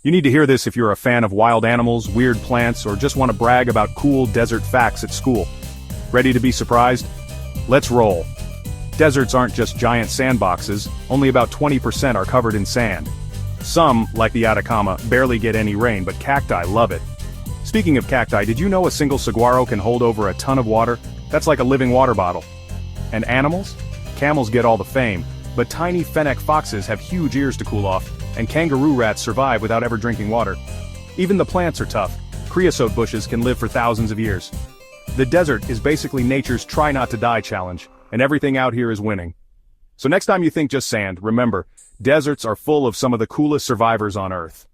You need to hear this if you're a fan of wild animals, weird plants, or just want to brag about cool desert facts at school. Ready to be surprised? Let's roll. Deserts aren't just giant sandboxes, only about 20% are covered in sand. Some, like the Atacama, barely get any rain, but cacti love it. Speaking of cacti, did you know a single saguaro can hold over a ton of water? That's like a living water bottle. And animals? Camels get all the fame, but tiny fennec foxes have huge ears to cool off, and kangaroo rats survive without ever drinking water. Even the plants are tough. Creosote bushes can live for thousands of years. The desert is basically nature's try not to die challenge, and everything out here is winning. So next time you think just sand, remember, deserts are full of some of the coolest survivors on Earth.